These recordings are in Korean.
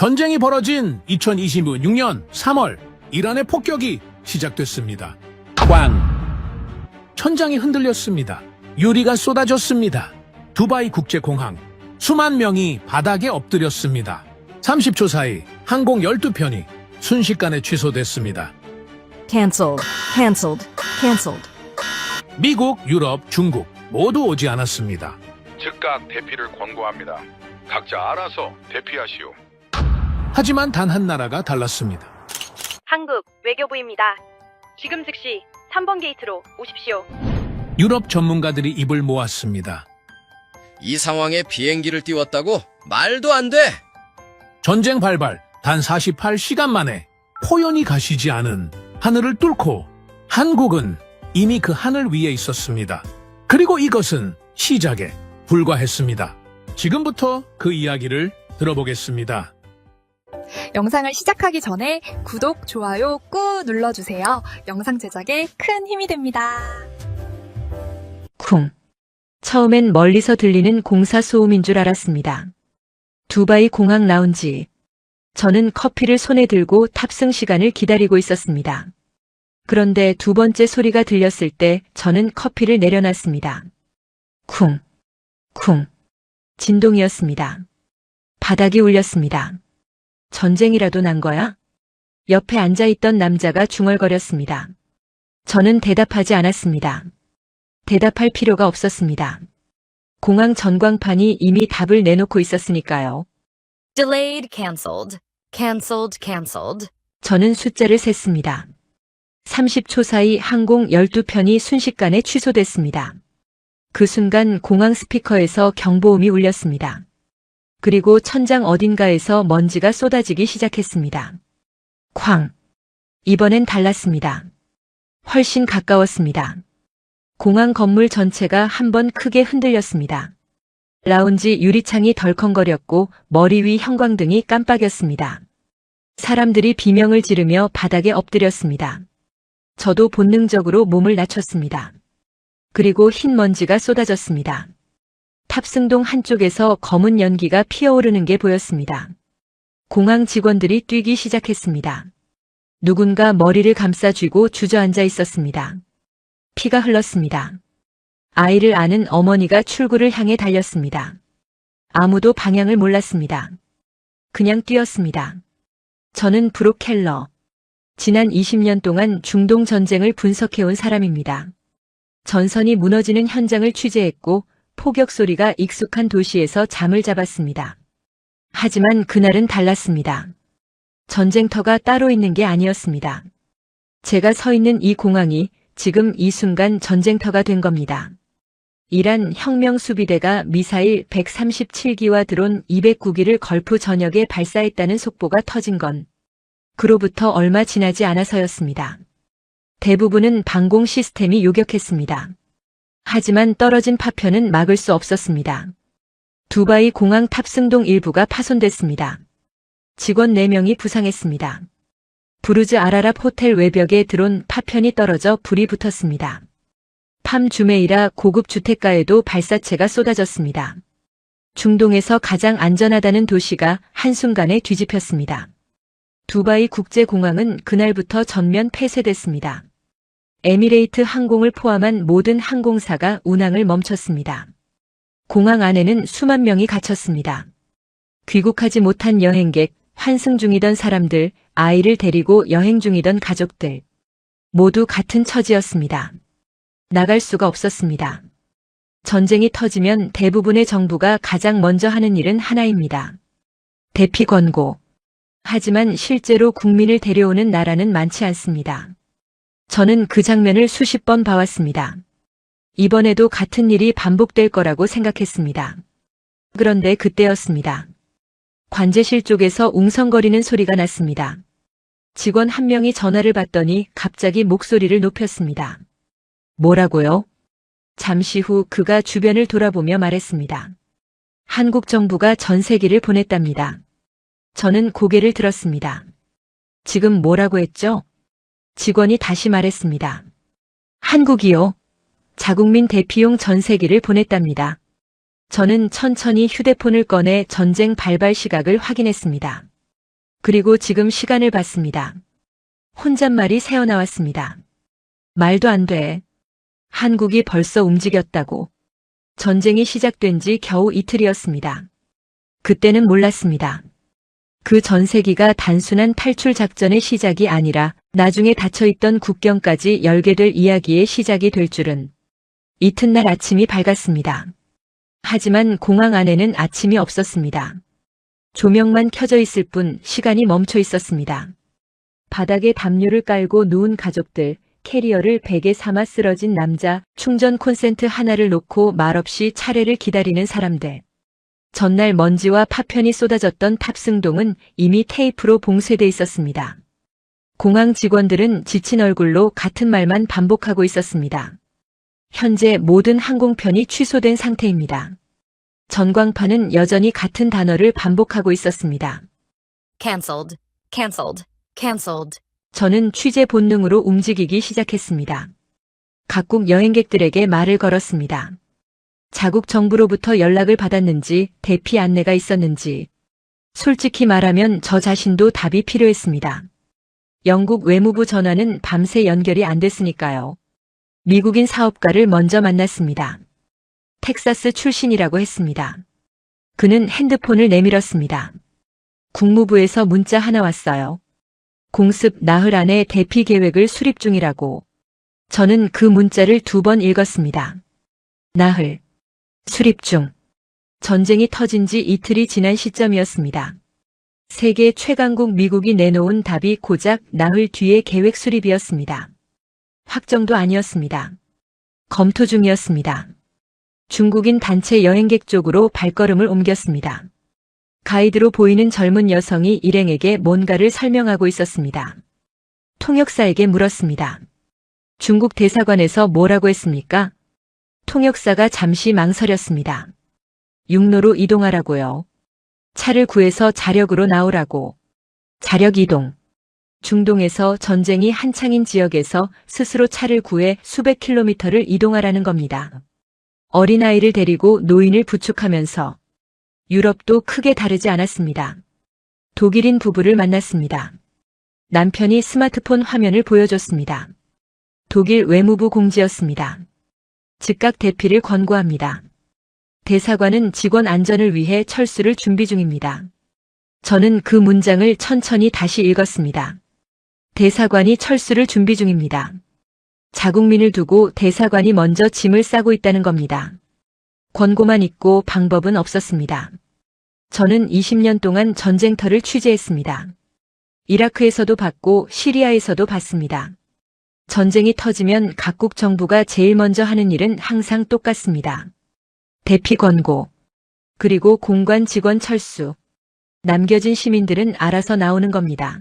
전쟁이 벌어진 2026년 3월 이란의 폭격이 시작됐습니다. 꽝! 천장이 흔들렸습니다. 유리가 쏟아졌습니다. 두바이 국제공항. 수만 명이 바닥에 엎드렸습니다. 30초 사이 항공 12편이 순식간에 취소됐습니다. Cancelled, cancelled, cancelled. 미국, 유럽, 중국 모두 오지 않았습니다. 즉각 대피를 권고합니다. 각자 알아서 대피하시오. 하지만 단 한 나라가 달랐습니다. 한국 외교부입니다. 지금 즉시 3번 게이트로 오십시오. 유럽 전문가들이 입을 모았습니다. 이 상황에 비행기를 띄웠다고? 말도 안 돼! 전쟁 발발 단 48시간 만에 포연이 가시지 않은 하늘을 뚫고 한국은 이미 그 하늘 위에 있었습니다. 그리고 이것은 시작에 불과했습니다. 지금부터 그 이야기를 들어보겠습니다. 영상을 시작하기 전에 구독, 좋아요 꾹 눌러주세요. 영상 제작에 큰 힘이 됩니다. 쿵. 처음엔 멀리서 들리는 공사 소음인 줄 알았습니다. 두바이 공항 라운지. 저는 커피를 손에 들고 탑승 시간을 기다리고 있었습니다. 그런데 두 번째 소리가 들렸을 때 저는 커피를 내려놨습니다. 쿵. 쿵. 진동이었습니다. 바닥이 울렸습니다. 전쟁이라도 난 거야? 옆에 앉아있던 남자가 중얼거렸습니다. 저는 대답하지 않았습니다. 대답할 필요가 없었습니다. 공항 전광판이 이미 답을 내놓고 있었으니까요. Delayed, cancelled, cancelled, cancelled. 저는 숫자를 셌습니다. 30초 사이 항공 12편이 순식간에 취소됐습니다. 그 순간 공항 스피커에서 경보음이 울렸습니다. 그리고 천장 어딘가에서 먼지가 쏟아지기 시작했습니다. 쾅! 이번엔 달랐습니다. 훨씬 가까웠습니다. 공항 건물 전체가 한번 크게 흔들렸습니다. 라운지 유리창이 덜컹거렸고 머리 위 형광등이 깜빡였습니다. 사람들이 비명을 지르며 바닥에 엎드렸습니다. 저도 본능적으로 몸을 낮췄습니다. 그리고 흰 먼지가 쏟아졌습니다. 탑승동 한쪽에서 검은 연기가 피어오르는 게 보였습니다. 공항 직원들이 뛰기 시작했습니다. 누군가 머리를 감싸쥐고 주저앉아 있었습니다. 피가 흘렀습니다. 아이를 아는 어머니가 출구를 향해 달렸습니다. 아무도 방향을 몰랐습니다. 그냥 뛰었습니다. 저는 브록 켈러. 지난 20년 동안 중동 전쟁을 분석해온 사람입니다. 전선이 무너지는 현장을 취재했고 포격 소리가 익숙한 도시에서 잠을 잡았습니다. 하지만 그날은 달랐습니다. 전쟁터가 따로 있는 게 아니었습니다. 제가 서 있는 이 공항이 지금 이 순간 전쟁터가 된 겁니다. 이란 혁명수비대가 미사일 137기와 드론 209기를 걸프 전역에 발사했다는 속보가 터진 건 그로부터 얼마 지나지 않아서였습니다. 대부분은 방공 시스템이 요격했습니다. 하지만 떨어진 파편은 막을 수 없었습니다. 두바이 공항 탑승동 일부가 파손됐습니다. 직원 4명이 부상했습니다. 부르즈 아라랍 호텔 외벽에 드론 파편이 떨어져 불이 붙었습니다. 팜 주메이라 고급 주택가에도 발사체가 쏟아졌습니다. 중동에서 가장 안전하다는 도시가 한순간에 뒤집혔습니다. 두바이 국제공항은 그날부터 전면 폐쇄됐습니다. 에미레이트 항공을 포함한 모든 항공사가 운항을 멈췄습니다. 공항 안에는 수만 명이 갇혔습니다. 귀국하지 못한 여행객, 환승 중이던 사람들, 아이를 데리고 여행 중이던 가족들. 모두 같은 처지였습니다. 나갈 수가 없었습니다. 전쟁이 터지면 대부분의 정부가 가장 먼저 하는 일은 하나입니다. 대피 권고. 하지만 실제로 국민을 데려오는 나라는 많지 않습니다. 저는 그 장면을 수십 번 봐왔습니다. 이번에도 같은 일이 반복될 거라고 생각했습니다. 그런데 그때였습니다. 관제실 쪽에서 웅성거리는 소리가 났습니다. 직원 한 명이 전화를 받더니 갑자기 목소리를 높였습니다. 뭐라고요? 잠시 후 그가 주변을 돌아보며 말했습니다. 한국 정부가 전세기를 보냈답니다. 저는 고개를 들었습니다. 지금 뭐라고 했죠? 직원이 다시 말했습니다. 한국이요. 자국민 대피용 전세기를 보냈답니다. 저는 천천히 휴대폰을 꺼내 전쟁 발발 시각을 확인했습니다. 그리고 지금 시간을 봤습니다. 혼잣말이 새어나왔습니다. 말도 안 돼. 한국이 벌써 움직였다고. 전쟁이 시작된 지 겨우 이틀이었습니다. 그때는 몰랐습니다. 그 전세기가 단순한 탈출 작전의 시작이 아니라 나중에 닫혀있던 국경까지 열게 될 이야기의 시작이 될 줄은. 이튿날 아침이 밝았습니다. 하지만 공항 안에는 아침이 없었습니다. 조명만 켜져 있을 뿐 시간이 멈춰 있었습니다. 바닥에 담요를 깔고 누운 가족들, 캐리어를 베개 삼아 쓰러진 남자, 충전 콘센트 하나를 놓고 말없이 차례를 기다리는 사람들. 전날 먼지와 파편이 쏟아졌던 탑승동은 이미 테이프로 봉쇄돼 있었습니다. 공항 직원들은 지친 얼굴로 같은 말만 반복하고 있었습니다. 현재 모든 항공편이 취소된 상태입니다. 전광판은 여전히 같은 단어를 반복하고 있었습니다. Cancelled. Cancelled. Cancelled. 저는 취재 본능으로 움직이기 시작했습니다. 각국 여행객들에게 말을 걸었습니다. 자국 정부로부터 연락을 받았는지, 대피 안내가 있었는지. 솔직히 말하면 저 자신도 답이 필요했습니다. 영국 외무부 전화는 밤새 연결이 안 됐으니까요. 미국인 사업가를 먼저 만났습니다. 텍사스 출신이라고 했습니다. 그는 핸드폰을 내밀었습니다. 국무부에서 문자 하나 왔어요. 공습 나흘 안에 대피 계획을 수립 중이라고. 저는 그 문자를 2번 읽었습니다. 나흘. 수립 중. 전쟁이 터진 지 이틀이 지난 시점이었습니다. 세계 최강국 미국이 내놓은 답이 고작 나흘 뒤의 계획 수립이었습니다. 확정도 아니었습니다. 검토 중이었습니다. 중국인 단체 여행객 쪽으로 발걸음을 옮겼습니다. 가이드로 보이는 젊은 여성이 일행에게 뭔가를 설명하고 있었습니다. 통역사에게 물었습니다. 중국 대사관에서 뭐라고 했습니까? 통역사가 잠시 망설였습니다. 육로로 이동하라고요. 차를 구해서 자력으로 나오라고. 자력 이동. 중동에서 전쟁이 한창인 지역에서 스스로 차를 구해 수백 킬로미터를 이동하라는 겁니다. 어린아이를 데리고 노인을 부축하면서. 유럽도 크게 다르지 않았습니다. 독일인 부부를 만났습니다. 남편이 스마트폰 화면을 보여줬습니다. 독일 외무부 공지였습니다. 즉각 대피를 권고합니다. 대사관은 직원 안전을 위해 철수를 준비 중입니다. 저는 그 문장을 천천히 다시 읽었습니다. 대사관이 철수를 준비 중입니다. 자국민을 두고 대사관이 먼저 짐을 싸고 있다는 겁니다. 권고만 있고 방법은 없었습니다. 저는 20년 동안 전쟁터를 취재했습니다. 이라크에서도 봤고 시리아에서도 봤습니다. 전쟁이 터지면 각국 정부가 제일 먼저 하는 일은 항상 똑같습니다. 대피 권고, 그리고 공관 직원 철수. 남겨진 시민들은 알아서 나오는 겁니다.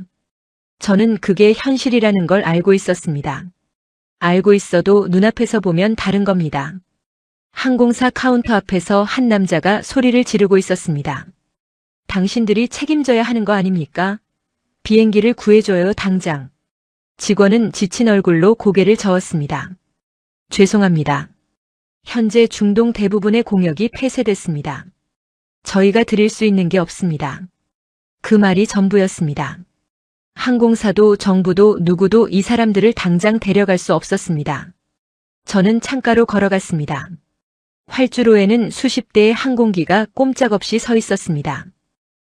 저는 그게 현실이라는 걸 알고 있었습니다. 알고 있어도 눈앞에서 보면 다른 겁니다. 항공사 카운터 앞에서 한 남자가 소리를 지르고 있었습니다. 당신들이 책임져야 하는 거 아닙니까? 비행기를 구해줘요, 당장. 직원은 지친 얼굴로 고개를 저었습니다. 죄송합니다. 현재 중동 대부분의 공역이 폐쇄됐습니다. 저희가 드릴 수 있는 게 없습니다. 그 말이 전부였습니다. 항공사도 정부도 누구도 이 사람들을 당장 데려갈 수 없었습니다. 저는 창가로 걸어갔습니다. 활주로에는 수십 대의 항공기가 꼼짝없이 서 있었습니다.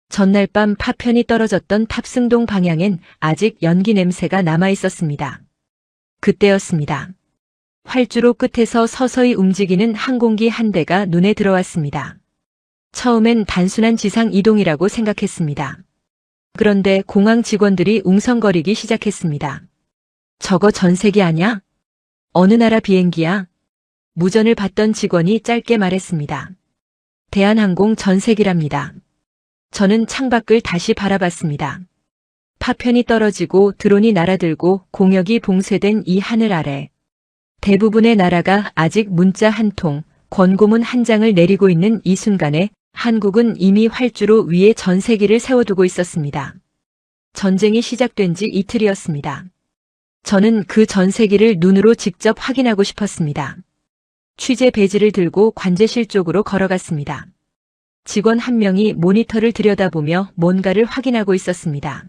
전날 밤 파편이 떨어졌던 탑승동 방향엔 아직 연기 냄새가 남아 있었습니다. 그때였습니다. 활주로 끝에서 서서히 움직이는 항공기 한 대가 눈에 들어왔습니다. 처음엔 단순한 지상 이동이라고 생각했습니다. 그런데 공항 직원들이 웅성거리기 시작했습니다. 저거 전세기 아냐? 어느 나라 비행기야? 무전을 받던 직원이 짧게 말했습니다. 대한항공 전세기랍니다. 저는 창밖을 다시 바라봤습니다. 파편이 떨어지고 드론이 날아들고 공역이 봉쇄된 이 하늘 아래. 대부분의 나라가 아직 문자 한 통, 권고문 한 장을 내리고 있는 이 순간에 한국은 이미 활주로 위에 전세기를 세워두고 있었습니다. 전쟁이 시작된 지 이틀이었습니다. 저는 그 전세기를 눈으로 직접 확인하고 싶었습니다. 취재 배지를 들고 관제실 쪽으로 걸어갔습니다. 직원 한 명이 모니터를 들여다보며 뭔가를 확인하고 있었습니다.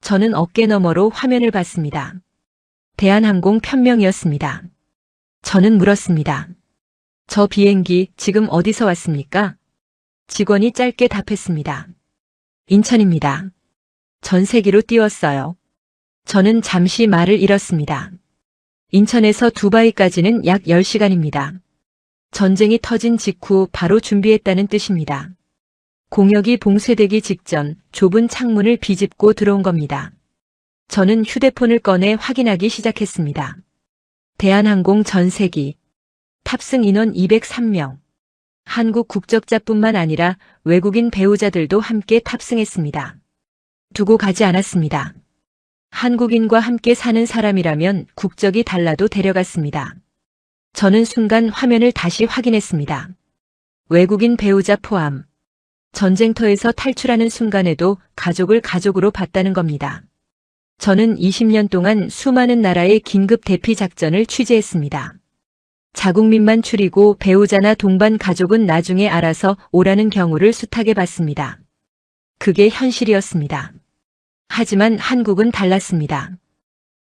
저는 어깨 너머로 화면을 봤습니다. 대한항공 편명이었습니다. 저는 물었습니다. 저 비행기 지금 어디서 왔습니까? 직원이 짧게 답했습니다. 인천입니다. 전세기로 띄웠어요. 저는 잠시 말을 잃었습니다. 인천에서 두바이까지는 약 10시간입니다. 전쟁이 터진 직후 바로 준비했다는 뜻입니다. 공역이 봉쇄되기 직전 좁은 창문을 비집고 들어온 겁니다. 저는 휴대폰을 꺼내 확인하기 시작했습니다. 대한항공 전세기, 탑승 인원 203명, 한국 국적자뿐만 아니라 외국인 배우자들도 함께 탑승했습니다. 두고 가지 않았습니다. 한국인과 함께 사는 사람이라면 국적이 달라도 데려갔습니다. 저는 순간 화면을 다시 확인했습니다. 외국인 배우자 포함. 전쟁터에서 탈출하는 순간에도 가족을 가족으로 봤다는 겁니다. 저는 20년 동안 수많은 나라의 긴급 대피 작전을 취재했습니다. 자국민만 추리고 배우자나 동반 가족은 나중에 알아서 오라는 경우를 숱하게 봤습니다. 그게 현실이었습니다. 하지만 한국은 달랐습니다.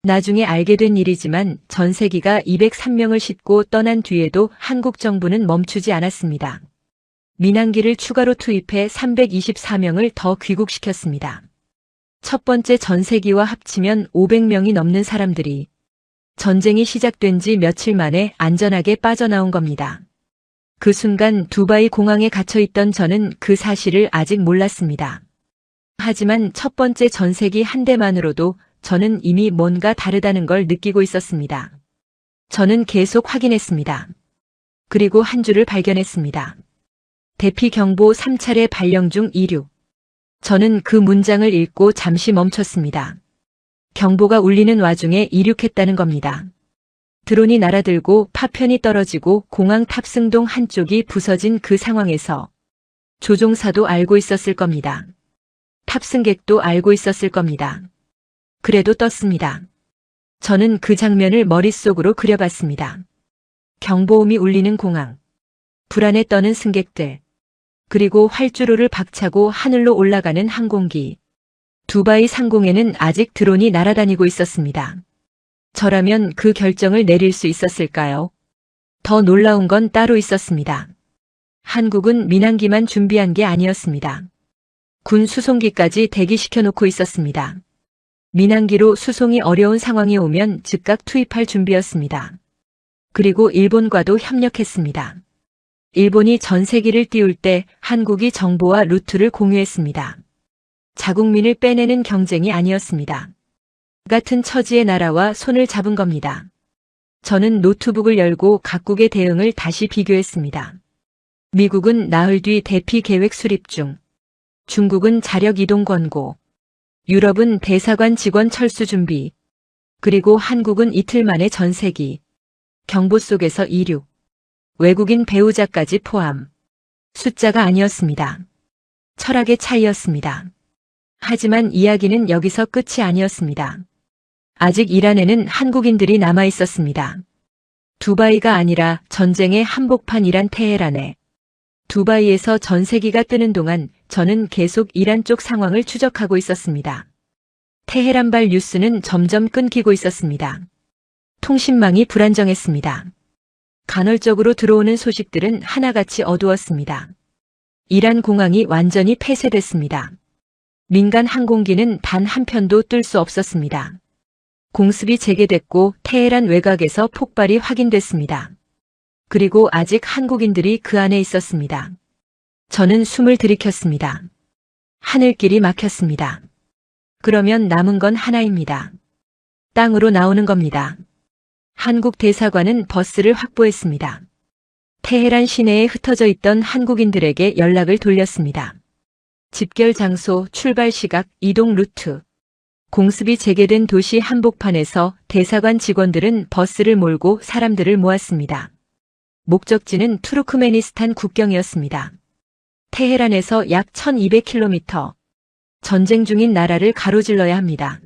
나중에 알게 된 일이지만 전세기가 203명을 싣고 떠난 뒤에도 한국 정부는 멈추지 않았습니다. 민항기를 추가로 투입해 324명을 더 귀국시켰습니다. 첫 번째 전세기와 합치면 500명이 넘는 사람들이 전쟁이 시작된 지 며칠 만에 안전하게 빠져나온 겁니다. 그 순간 두바이 공항에 갇혀있던 저는 그 사실을 아직 몰랐습니다. 하지만 첫 번째 전세기 한 대만으로도 저는 이미 뭔가 다르다는 걸 느끼고 있었습니다. 저는 계속 확인했습니다. 그리고 한 줄을 발견했습니다. 대피 경보 3차례 발령 중 이륙. 저는 그 문장을 읽고 잠시 멈췄습니다. 경보가 울리는 와중에 이륙했다는 겁니다. 드론이 날아들고 파편이 떨어지고 공항 탑승동 한쪽이 부서진 그 상황에서 조종사도 알고 있었을 겁니다. 탑승객도 알고 있었을 겁니다. 그래도 떴습니다. 저는 그 장면을 머릿속으로 그려봤습니다. 경보음이 울리는 공항, 불안에 떠는 승객들, 그리고 활주로를 박차고 하늘로 올라가는 항공기. 두바이 상공에는 아직 드론이 날아다니고 있었습니다. 저라면 그 결정을 내릴 수 있었을까요? 더 놀라운 건 따로 있었습니다. 한국은 민항기만 준비한 게 아니었습니다. 군 수송기까지 대기시켜 놓고 있었습니다. 민항기로 수송이 어려운 상황이 오면 즉각 투입할 준비였습니다. 그리고 일본과도 협력했습니다. 일본이 전세기를 띄울 때 한국이 정보와 루트를 공유했습니다. 자국민을 빼내는 경쟁이 아니었습니다. 같은 처지의 나라와 손을 잡은 겁니다. 저는 노트북을 열고 각국의 대응을 다시 비교했습니다. 미국은 나흘 뒤 대피 계획 수립 중, 중국은 자력 이동 권고, 유럽은 대사관 직원 철수 준비, 그리고 한국은 이틀 만에 전세기, 경보 속에서 이륙, 외국인 배우자까지 포함. 숫자가 아니었습니다. 철학의 차이였습니다. 하지만 이야기는 여기서 끝이 아니었습니다. 아직 이란에는 한국인들이 남아 있었습니다. 두바이가 아니라 전쟁의 한복판이란 테헤란에. 두바이에서 전세기가 뜨는 동안 저는 계속 이란 쪽 상황을 추적하고 있었습니다. 테헤란발 뉴스는 점점 끊기고 있었습니다. 통신망이 불안정했습니다. 간헐적으로 들어오는 소식들은 하나같이 어두웠습니다. 이란 공항이 완전히 폐쇄됐습니다. 민간 항공기는 단 한 편도 뜰 수 없었습니다. 공습이 재개됐고 테헤란 외곽에서 폭발이 확인됐습니다. 그리고 아직 한국인들이 그 안에 있었습니다. 저는 숨을 들이켰습니다. 하늘길이 막혔습니다. 그러면 남은 건 하나입니다. 땅으로 나오는 겁니다. 한국 대사관은 버스를 확보했습니다. 테헤란 시내에 흩어져 있던 한국인들에게 연락을 돌렸습니다. 집결 장소, 출발 시각, 이동 루트. 공습이 재개된 도시 한복판에서 대사관 직원들은 버스를 몰고 사람들을 모았습니다. 목적지는 투르크메니스탄 국경이었습니다. 테헤란에서 약 1200km. 전쟁 중인 나라를 가로질러야 합니다.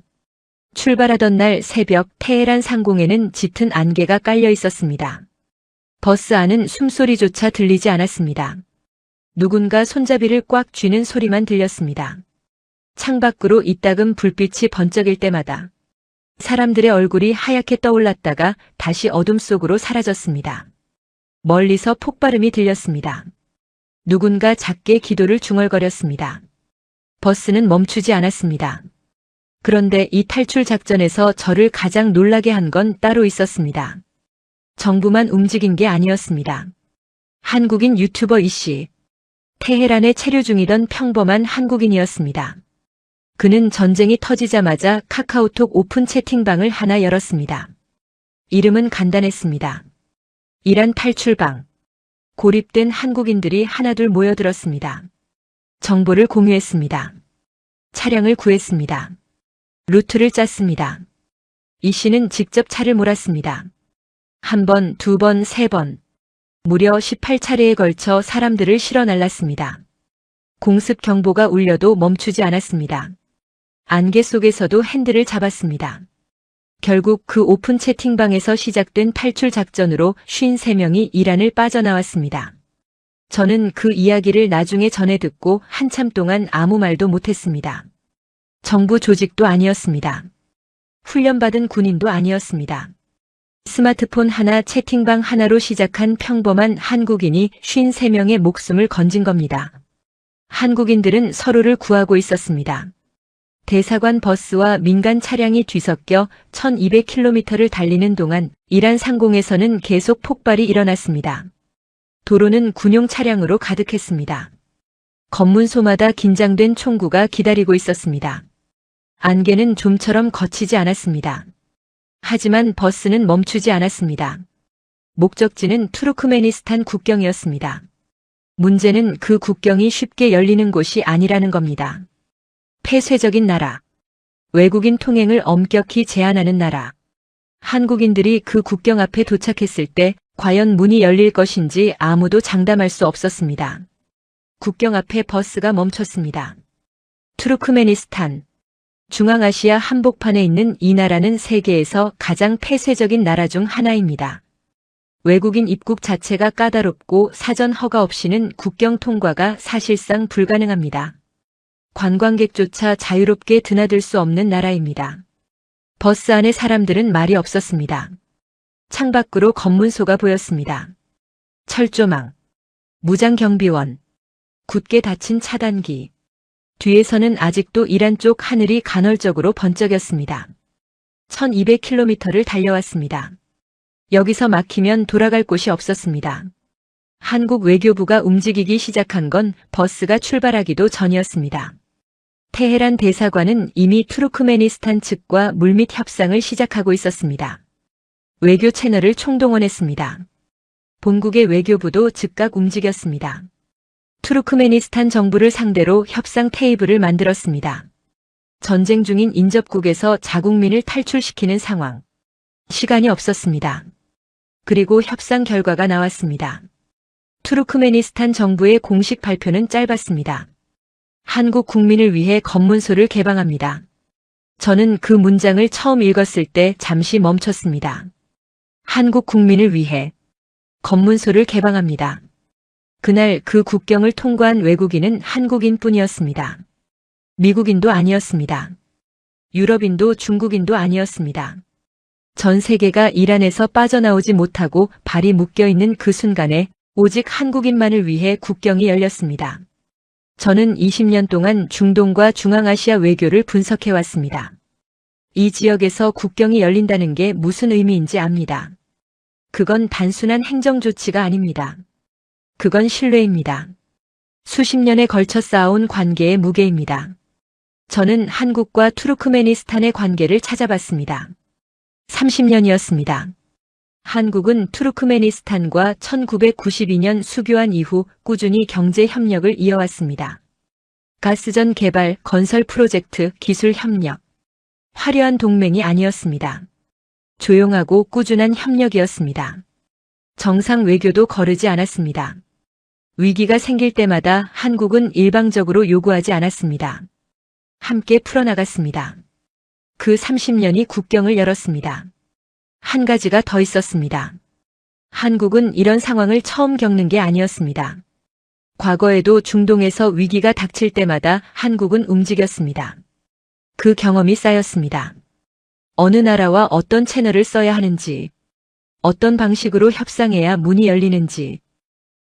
출발하던 날 새벽 테헤란 상공에는 짙은 안개가 깔려 있었습니다. 버스 안은 숨소리조차 들리지 않았습니다. 누군가 손잡이를 꽉 쥐는 소리만 들렸습니다. 창밖으로 이따금 불빛이 번쩍일 때마다 사람들의 얼굴이 하얗게 떠올랐다가 다시 어둠 속으로 사라졌습니다. 멀리서 폭발음이 들렸습니다. 누군가 작게 기도를 중얼거렸습니다. 버스는 멈추지 않았습니다. 그런데 이 탈출 작전에서 저를 가장 놀라게 한 건 따로 있었습니다. 정부만 움직인 게 아니었습니다. 한국인 유튜버 이씨. 테헤란에 체류 중이던 평범한 한국인이었습니다. 그는 전쟁이 터지자마자 카카오톡 오픈 채팅방을 하나 열었습니다. 이름은 간단했습니다. 이란 탈출방. 고립된 한국인들이 하나둘 모여들었습니다. 정보를 공유했습니다. 차량을 구했습니다. 루트를 짰습니다. 이 씨는 직접 차를 몰았습니다. 한 번, 두 번, 세 번. 무려 18차례에 걸쳐 사람들을 실어 날랐습니다. 공습 경보가 울려도 멈추지 않았습니다. 안개 속에서도 핸들을 잡았습니다. 결국 그 오픈 채팅방에서 시작된 탈출 작전으로 53명이 이란을 빠져나왔습니다. 저는 그 이야기를 나중에 전해 듣고 한참 동안 아무 말도 못했습니다. 정부 조직도 아니었습니다. 훈련받은 군인도 아니었습니다. 스마트폰 하나, 채팅방 하나로 시작한 평범한 한국인이 53명의 목숨을 건진 겁니다. 한국인들은 서로를 구하고 있었습니다. 대사관 버스와 민간 차량이 뒤섞여 1200km를 달리는 동안 이란 상공에서는 계속 폭발이 일어났습니다. 도로는 군용 차량으로 가득했습니다. 검문소마다 긴장된 총구가 기다리고 있었습니다. 안개는 좀처럼 거치지 않았습니다. 하지만 버스는 멈추지 않았습니다. 목적지는 투르크메니스탄 국경이었습니다. 문제는 그 국경이 쉽게 열리는 곳이 아니라는 겁니다. 폐쇄적인 나라. 외국인 통행을 엄격히 제한하는 나라. 한국인들이 그 국경 앞에 도착했을 때 과연 문이 열릴 것인지 아무도 장담할 수 없었습니다. 국경 앞에 버스가 멈췄습니다. 투르크메니스탄. 중앙아시아 한복판에 있는 이 나라는 세계에서 가장 폐쇄적인 나라 중 하나입니다. 외국인 입국 자체가 까다롭고 사전 허가 없이는 국경 통과가 사실상 불가능합니다. 관광객조차 자유롭게 드나들 수 없는 나라입니다. 버스 안의 사람들은 말이 없었습니다. 창밖으로 검문소가 보였습니다. 철조망, 무장경비원, 굳게 닫힌 차단기. 뒤에서는 아직도 이란 쪽 하늘이 간헐적으로 번쩍였습니다. 1200km를 달려왔습니다. 여기서 막히면 돌아갈 곳이 없었습니다. 한국 외교부가 움직이기 시작한 건 버스가 출발하기도 전이었습니다. 테헤란 대사관은 이미 투르크메니스탄 측과 물밑 협상을 시작하고 있었습니다. 외교 채널을 총동원했습니다. 본국의 외교부도 즉각 움직였습니다. 투르크메니스탄 정부를 상대로 협상 테이블을 만들었습니다. 전쟁 중인 인접국에서 자국민을 탈출시키는 상황. 시간이 없었습니다. 그리고 협상 결과가 나왔습니다. 투르크메니스탄 정부의 공식 발표는 짧았습니다. 한국 국민을 위해 검문소를 개방합니다. 저는 그 문장을 처음 읽었을 때 잠시 멈췄습니다. 한국 국민을 위해 검문소를 개방합니다. 그날 그 국경을 통과한 외국인은 한국인뿐이었습니다. 미국인도 아니었습니다. 유럽인도 중국인도 아니었습니다. 전 세계가 이란에서 빠져나오지 못하고 발이 묶여있는 그 순간에 오직 한국인만을 위해 국경이 열렸습니다. 저는 20년 동안 중동과 중앙아시아 외교를 분석해왔습니다. 이 지역에서 국경이 열린다는 게 무슨 의미인지 압니다. 그건 단순한 행정조치가 아닙니다. 그건 신뢰입니다. 수십 년에 걸쳐 쌓아온 관계의 무게입니다. 저는 한국과 투르크메니스탄의 관계를 찾아봤습니다. 30년이었습니다. 한국은 투르크메니스탄과 1992년 수교한 이후 꾸준히 경제 협력을 이어왔습니다. 가스전 개발, 건설 프로젝트, 기술 협력. 화려한 동맹이 아니었습니다. 조용하고 꾸준한 협력이었습니다. 정상 외교도 거르지 않았습니다. 위기가 생길 때마다 한국은 일방적으로 요구하지 않았습니다. 함께 풀어나갔습니다. 그 30년이 국경을 열었습니다. 한 가지가 더 있었습니다. 한국은 이런 상황을 처음 겪는 게 아니었습니다. 과거에도 중동에서 위기가 닥칠 때마다 한국은 움직였습니다. 그 경험이 쌓였습니다. 어느 나라와 어떤 채널을 써야 하는지, 어떤 방식으로 협상해야 문이 열리는지,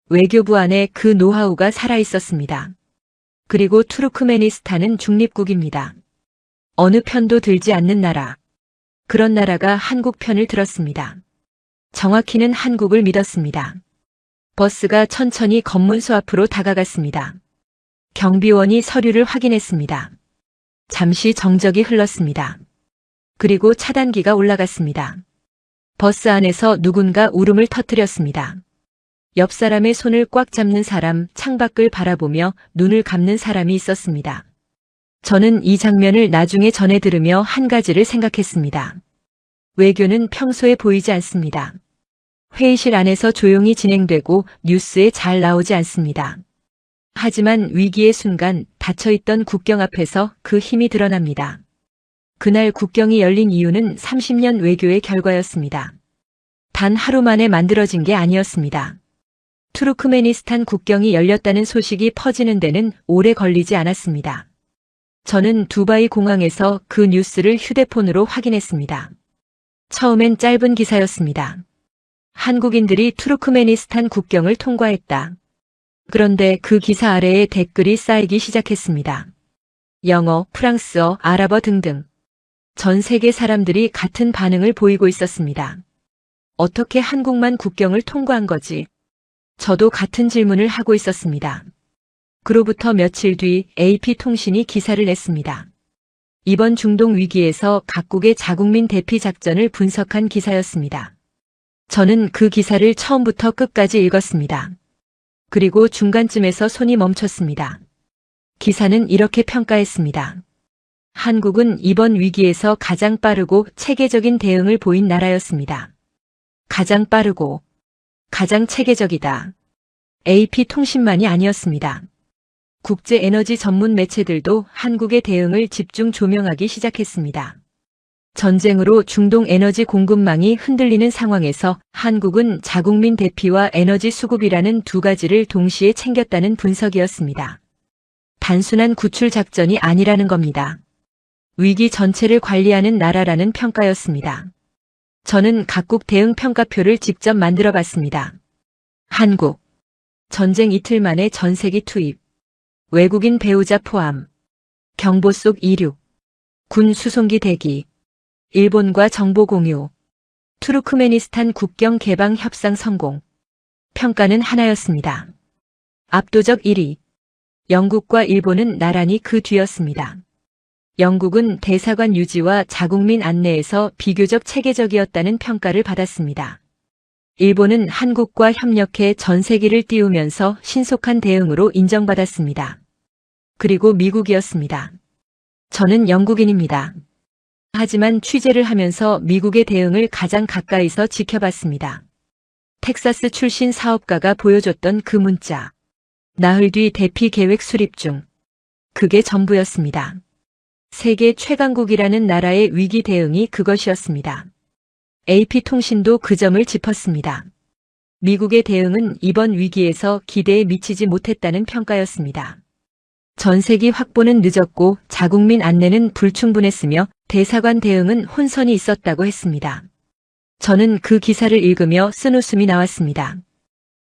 외교부 안에 그 노하우가 살아있었습니다. 그리고 투르크메니스탄은 중립국입니다. 어느 편도 들지 않는 나라. 그런 나라가 한국 편을 들었습니다. 정확히는 한국을 믿었습니다. 버스가 천천히 검문소 앞으로 다가갔습니다. 경비원이 서류를 확인했습니다. 잠시 정적이 흘렀습니다. 그리고 차단기가 올라갔습니다. 버스 안에서 누군가 울음을 터뜨렸습니다. 옆 사람의 손을 꽉 잡는 사람, 창밖을 바라보며 눈을 감는 사람이 있었습니다. 저는 이 장면을 나중에 전해 들으며 한 가지를 생각했습니다. 외교는 평소에 보이지 않습니다. 회의실 안에서 조용히 진행되고 뉴스에 잘 나오지 않습니다. 하지만 위기의 순간 닫혀있던 국경 앞에서 그 힘이 드러납니다. 그날 국경이 열린 이유는 30년 외교의 결과였습니다. 단 하루 만에 만들어진 게 아니었습니다. 투르크메니스탄 국경이 열렸다는 소식이 퍼지는 데는 오래 걸리지 않았습니다. 저는 두바이 공항에서 그 뉴스를 휴대폰으로 확인했습니다. 처음엔 짧은 기사였습니다. 한국인들이 투르크메니스탄 국경을 통과했다. 그런데 그 기사 아래에 댓글이 쌓이기 시작했습니다. 영어, 프랑스어, 아랍어 등등. 전 세계 사람들이 같은 반응을 보이고 있었습니다. 어떻게 한국만 국경을 통과한 거지? 저도 같은 질문을 하고 있었습니다. 그로부터 며칠 뒤 AP통신이 기사를 냈습니다. 이번 중동 위기에서 각국의 자국민 대피 작전을 분석한 기사였습니다. 저는 그 기사를 처음부터 끝까지 읽었습니다. 그리고 중간쯤에서 손이 멈췄습니다. 기사는 이렇게 평가했습니다. 한국은 이번 위기에서 가장 빠르고 체계적인 대응을 보인 나라였습니다. 가장 빠르고 가장 체계적이다. AP통신만이 아니었습니다. 국제 에너지 전문 매체들도 한국의 대응을 집중 조명하기 시작했습니다. 전쟁으로 중동 에너지 공급망이 흔들리는 상황에서 한국은 자국민 대피와 에너지 수급이라는 두 가지를 동시에 챙겼다는 분석이었습니다. 단순한 구출 작전이 아니라는 겁니다. 위기 전체를 관리하는 나라라는 평가였습니다. 저는 각국 대응 평가표를 직접 만들어 봤습니다. 한국. 전쟁 이틀 만에 전세기 투입. 외국인 배우자 포함. 경보 속 이륙. 군 수송기 대기. 일본과 정보 공유. 투르크메니스탄 국경 개방 협상 성공. 평가는 하나였습니다. 압도적 1위. 영국과 일본은 나란히 그 뒤였습니다. 영국은 대사관 유지와 자국민 안내에서 비교적 체계적이었다는 평가를 받았습니다. 일본은 한국과 협력해 전세기를 띄우면서 신속한 대응으로 인정받았습니다. 그리고 미국이었습니다. 저는 영국인입니다. 하지만 취재를 하면서 미국의 대응을 가장 가까이서 지켜봤습니다. 텍사스 출신 사업가가 보여줬던 그 문자. 나흘 뒤 대피 계획 수립 중. 그게 전부였습니다. 세계 최강국이라는 나라의 위기 대응이 그것이었습니다. AP통신도 그 점을 짚었습니다. 미국의 대응은 이번 위기에서 기대에 미치지 못했다는 평가였습니다. 전세기 확보는 늦었고 자국민 안내는 불충분했으며 대사관 대응은 혼선이 있었다고 했습니다. 저는 그 기사를 읽으며 쓴웃음이 나왔습니다.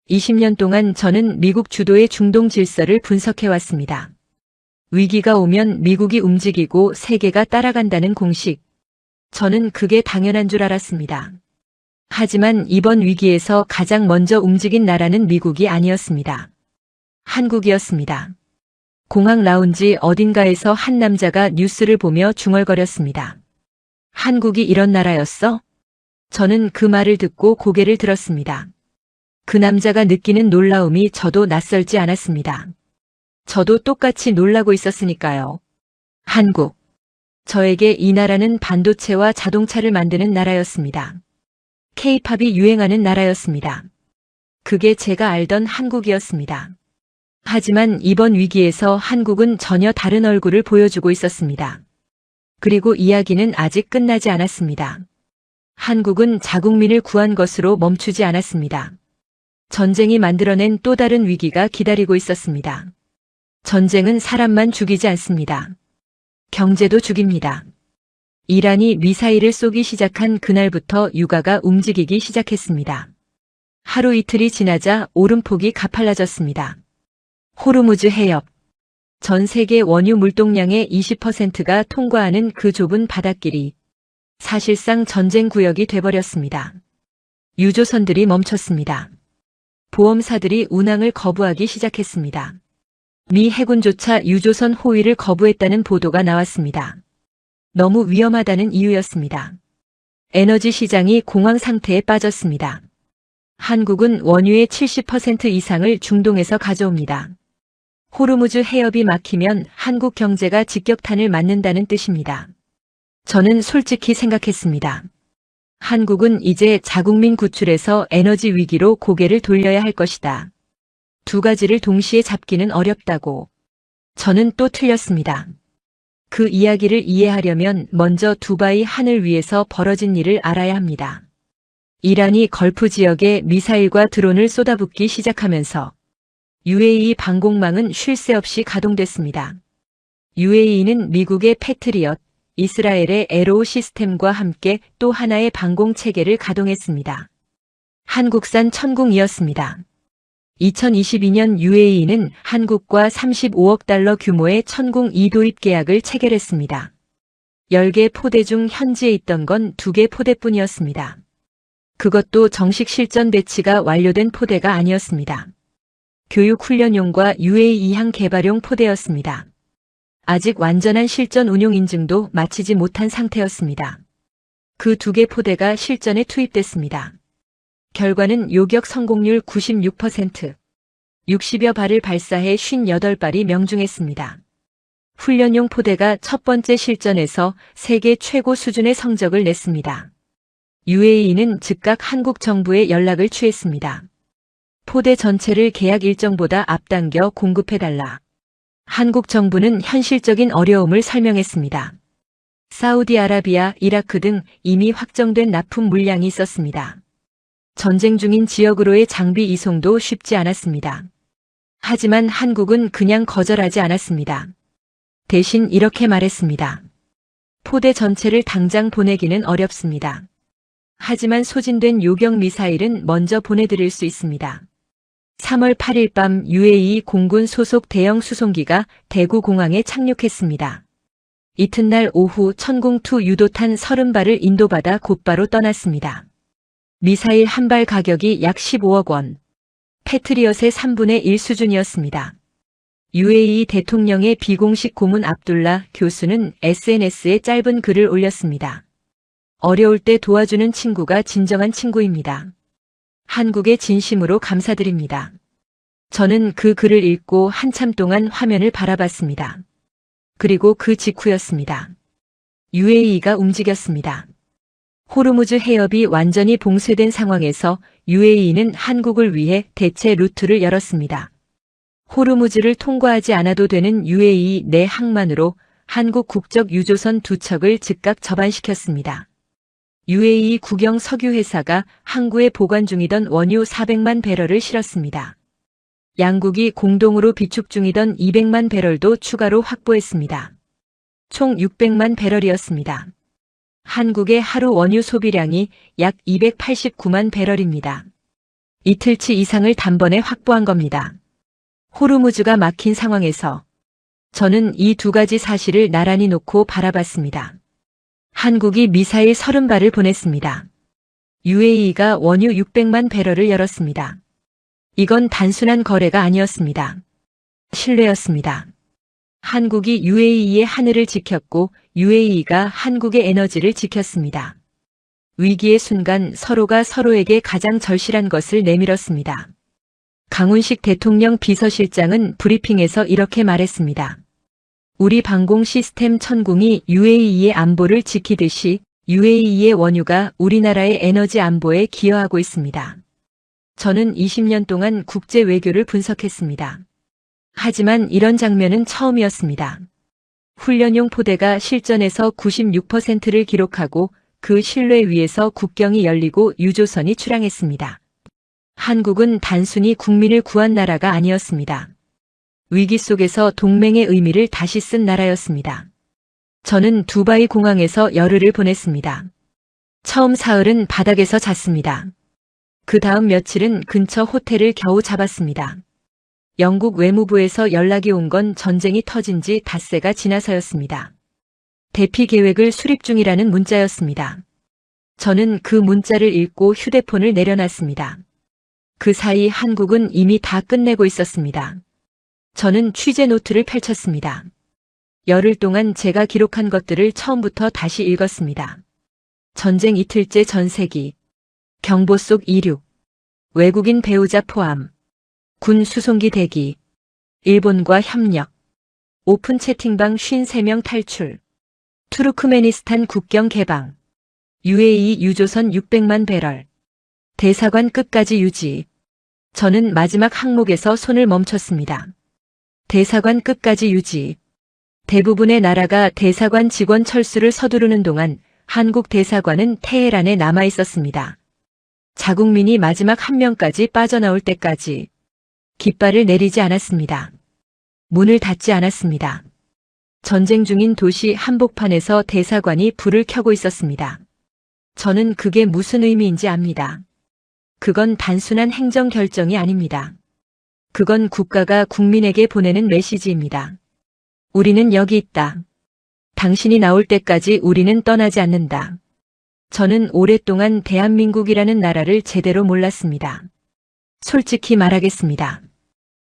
20년 동안 저는 미국 주도의 중동 질서를 분석해왔습니다. 위기가 오면 미국이 움직이고 세계가 따라간다는 공식. 저는 그게 당연한 줄 알았습니다. 하지만 이번 위기에서 가장 먼저 움직인 나라는 미국이 아니었습니다. 한국이었습니다. 공항 라운지 어딘가에서 한 남자가 뉴스를 보며 중얼거렸습니다. 한국이 이런 나라였어? 저는 그 말을 듣고 고개를 들었습니다. 그 남자가 느끼는 놀라움이 저도 낯설지 않았습니다. 저도 똑같이 놀라고 있었으니까요. 한국. 저에게 이 나라는 반도체와 자동차를 만드는 나라였습니다. K-팝이 유행하는 나라였습니다. 그게 제가 알던 한국이었습니다. 하지만 이번 위기에서 한국은 전혀 다른 얼굴을 보여주고 있었습니다. 그리고 이야기는 아직 끝나지 않았습니다. 한국은 자국민을 구한 것으로 멈추지 않았습니다. 전쟁이 만들어낸 또 다른 위기가 기다리고 있었습니다. 전쟁은 사람만 죽이지 않습니다. 경제도 죽입니다. 이란이 미사일을 쏘기 시작한 그날부터 유가가 움직이기 시작했습니다. 하루 이틀이 지나자 오름폭이 가팔라졌습니다. 호르무즈 해협. 전 세계 원유 물동량의 20%가 통과하는 그 좁은 바닷길이 사실상 전쟁 구역이 돼버렸습니다. 유조선들이 멈췄습니다. 보험사들이 운항을 거부하기 시작했습니다. 미 해군조차 유조선 호위를 거부했다는 보도가 나왔습니다. 너무 위험하다는 이유였습니다. 에너지 시장이 공황 상태에 빠졌습니다. 한국은 원유의 70% 이상을 중동에서 가져옵니다. 호르무즈 해협이 막히면 한국 경제가 직격탄을 맞는다는 뜻입니다. 저는 솔직히 생각했습니다. 한국은 이제 자국민 구출에서 에너지 위기로 고개를 돌려야 할 것이다. 두 가지를 동시에 잡기는 어렵다고. 저는 또 틀렸습니다. 그 이야기를 이해하려면 먼저 두바이 하늘 위에서 벌어진 일을 알아야 합니다. 이란이 걸프 지역에 미사일과 드론을 쏟아붓기 시작하면서 UAE 방공망은 쉴 새 없이 가동됐습니다. UAE는 미국의 패트리엇, 이스라엘의 에로우 시스템과 함께 또 하나의 방공 체계를 가동했습니다. 한국산 천궁이었습니다. 2022년 UAE는 한국과 35억 달러 규모의 천궁 2도입 계약을 체결했습니다. 10개 포대 중 현지에 있던 건 2개 포대뿐이었습니다. 그것도 정식 실전 배치가 완료된 포대가 아니었습니다. 교육 훈련용과 UAE항 개발용 포대였습니다. 아직 완전한 실전 운용 인증도 마치지 못한 상태였습니다. 그 2개 포대가 실전에 투입됐습니다. 결과는 요격 성공률 96%, 60여 발을 발사해 58발이 명중했습니다. 훈련용 포대가 첫 번째 실전에서 세계 최고 수준의 성적을 냈습니다. UAE는 즉각 한국 정부에 연락을 취했습니다. 포대 전체를 계약 일정보다 앞당겨 공급해달라. 한국 정부는 현실적인 어려움을 설명했습니다. 사우디아라비아, 이라크 등 이미 확정된 납품 물량이 있었습니다. 전쟁 중인 지역으로의 장비 이송도 쉽지 않았습니다. 하지만 한국은 그냥 거절하지 않았습니다. 대신 이렇게 말했습니다. 포대 전체를 당장 보내기는 어렵습니다. 하지만 소진된 요격 미사일은 먼저 보내드릴 수 있습니다. 3월 8일 밤 UAE 공군 소속 대형 수송기가 대구 공항에 착륙했습니다. 이튿날 오후 천궁2 유도탄 30발을 인도받아 곧바로 떠났습니다. 미사일 한 발 가격이 약 15억 원. 패트리엇의 3분의 1 수준이었습니다. UAE 대통령의 비공식 고문 압둘라 교수는 SNS에 짧은 글을 올렸습니다. 어려울 때 도와주는 친구가 진정한 친구입니다. 한국에 진심으로 감사드립니다. 저는 그 글을 읽고 한참 동안 화면을 바라봤습니다. 그리고 그 직후였습니다. UAE가 움직였습니다. 호르무즈 해협이 완전히 봉쇄된 상황에서 UAE는 한국을 위해 대체 루트를 열었습니다. 호르무즈를 통과하지 않아도 되는 UAE 내 항만으로 한국 국적 유조선 2척을 즉각 접안시켰습니다. UAE 국영 석유회사가 항구에 보관 중이던 원유 400만 배럴을 실었습니다. 양국이 공동으로 비축 중이던 200만 배럴도 추가로 확보했습니다. 총 600만 배럴이었습니다. 한국의 하루 원유 소비량이 약 289만 배럴입니다. 이틀치 이상을 단번에 확보한 겁니다. 호르무즈가 막힌 상황에서 저는 이 두 가지 사실을 나란히 놓고 바라봤습니다. 한국이 미사일 30발을 보냈습니다. UAE가 원유 600만 배럴을 열었습니다. 이건 단순한 거래가 아니었습니다. 신뢰였습니다. 한국이 UAE의 하늘을 지켰고 UAE가 한국의 에너지를 지켰습니다. 위기의 순간 서로가 서로에게 가장 절실한 것을 내밀었습니다. 강훈식 대통령 비서실장은 브리핑에서 이렇게 말했습니다. 우리 방공 시스템 천궁이 UAE의 안보를 지키듯이 UAE의 원유가 우리나라의 에너지 안보에 기여하고 있습니다. 저는 20년 동안 국제 외교를 분석했습니다. 하지만 이런 장면은 처음이었습니다. 훈련용 포대가 실전에서 96%를 기록하고 그 신뢰 위에서 국경이 열리고 유조선이 출항했습니다. 한국은 단순히 국민을 구한 나라가 아니었습니다. 위기 속에서 동맹의 의미를 다시 쓴 나라였습니다. 저는 두바이 공항에서 열흘을 보냈습니다. 처음 사흘은 바닥에서 잤습니다. 그 다음 며칠은 근처 호텔을 겨우 잡았습니다. 영국 외무부에서 연락이 온 건 전쟁이 터진 지 닷새가 지나서였습니다. 대피 계획을 수립 중이라는 문자였습니다. 저는 그 문자를 읽고 휴대폰을 내려놨습니다. 그 사이 한국은 이미 다 끝내고 있었습니다. 저는 취재 노트를 펼쳤습니다. 열흘 동안 제가 기록한 것들을 처음부터 다시 읽었습니다. 전쟁 이틀째 전세기, 경보 속 이륙, 외국인 배우자 포함, 군 수송기 대기, 일본과 협력, 오픈 채팅방 53명 탈출, 투르크메니스탄 국경 개방, UAE 유조선 600만 배럴, 대사관 끝까지 유지. 저는 마지막 항목에서 손을 멈췄습니다. 대사관 끝까지 유지. 대부분의 나라가 대사관 직원 철수를 서두르는 동안 한국 대사관은 테헤란에 남아 있었습니다. 자국민이 마지막 한 명까지 빠져나올 때까지 깃발을 내리지 않았습니다. 문을 닫지 않았습니다. 전쟁 중인 도시 한복판에서 대사관이 불을 켜고 있었습니다. 저는 그게 무슨 의미인지 압니다. 그건 단순한 행정 결정이 아닙니다. 그건 국가가 국민에게 보내는 메시지입니다. 우리는 여기 있다. 당신이 나올 때까지 우리는 떠나지 않는다. 저는 오랫동안 대한민국이라는 나라를 제대로 몰랐습니다. 솔직히 말하겠습니다.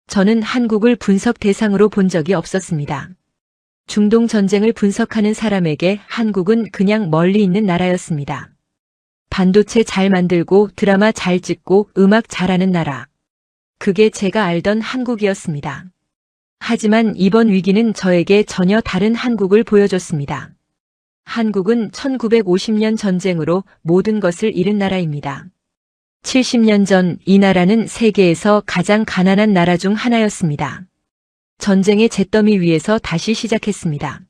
저는 한국을 분석 대상으로 본 적이 없었습니다. 중동 전쟁을 분석하는 사람에게 한국은 그냥 멀리 있는 나라였습니다. 반도체 잘 만들고 드라마 잘 찍고 음악 잘하는 나라. 그게 제가 알던 한국이었습니다. 하지만 이번 위기는 저에게 전혀 다른 한국을 보여줬습니다. 한국은 1950년 전쟁으로 모든 것을 잃은 나라입니다. 70년 전 이 나라는 세계에서 가장 가난한 나라 중 하나였습니다. 전쟁의 잿더미 위에서 다시 시작했습니다.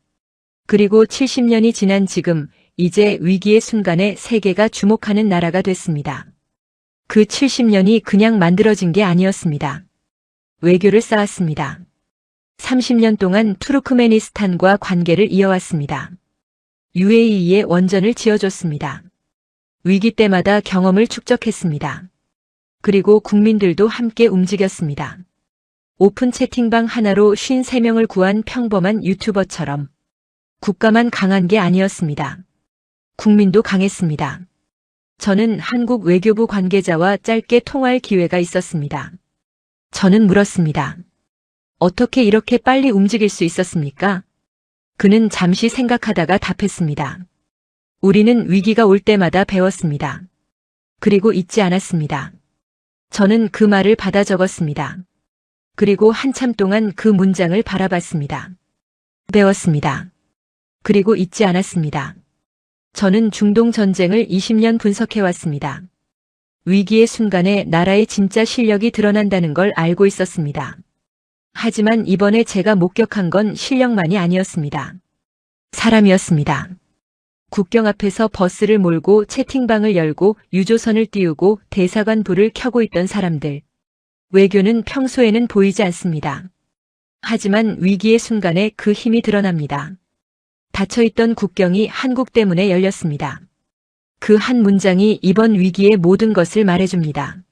그리고 70년이 지난 지금 이제 위기의 순간에 세계가 주목하는 나라가 됐습니다. 그 70년이 그냥 만들어진 게 아니었습니다. 외교를 쌓았습니다. 30년 동안 투르크메니스탄과 관계를 이어왔습니다. UAE의 원전을 지어줬습니다. 위기 때마다 경험을 축적했습니다. 그리고 국민들도 함께 움직였습니다. 오픈 채팅방 하나로 53명을 구한 평범한 유튜버처럼 국가만 강한 게 아니었습니다. 국민도 강했습니다. 저는 한국 외교부 관계자와 짧게 통화할 기회가 있었습니다. 저는 물었습니다. 어떻게 이렇게 빨리 움직일 수 있었습니까? 그는 잠시 생각하다가 답했습니다. 우리는 위기가 올 때마다 배웠습니다. 그리고 잊지 않았습니다. 저는 그 말을 받아 적었습니다. 그리고 한참 동안 그 문장을 바라봤습니다. 배웠습니다. 그리고 잊지 않았습니다. 저는 중동 전쟁을 20년 분석해왔습니다. 위기의 순간에 나라의 진짜 실력이 드러난다는 걸 알고 있었습니다. 하지만 이번에 제가 목격한 건 실력만이 아니었습니다. 사람이었습니다. 국경 앞에서 버스를 몰고 채팅방을 열고 유조선을 띄우고 대사관 불을 켜고 있던 사람들. 외교는 평소에는 보이지 않습니다. 하지만 위기의 순간에 그 힘이 드러납니다. 닫혀있던 국경이 한국 때문에 열렸습니다. 그 한 문장이 이번 위기의 모든 것을 말해줍니다.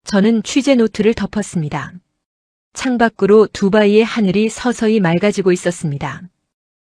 저는 취재 노트를 덮었습니다. 창밖으로 두바이의 하늘이 서서히 맑아지고 있었습니다.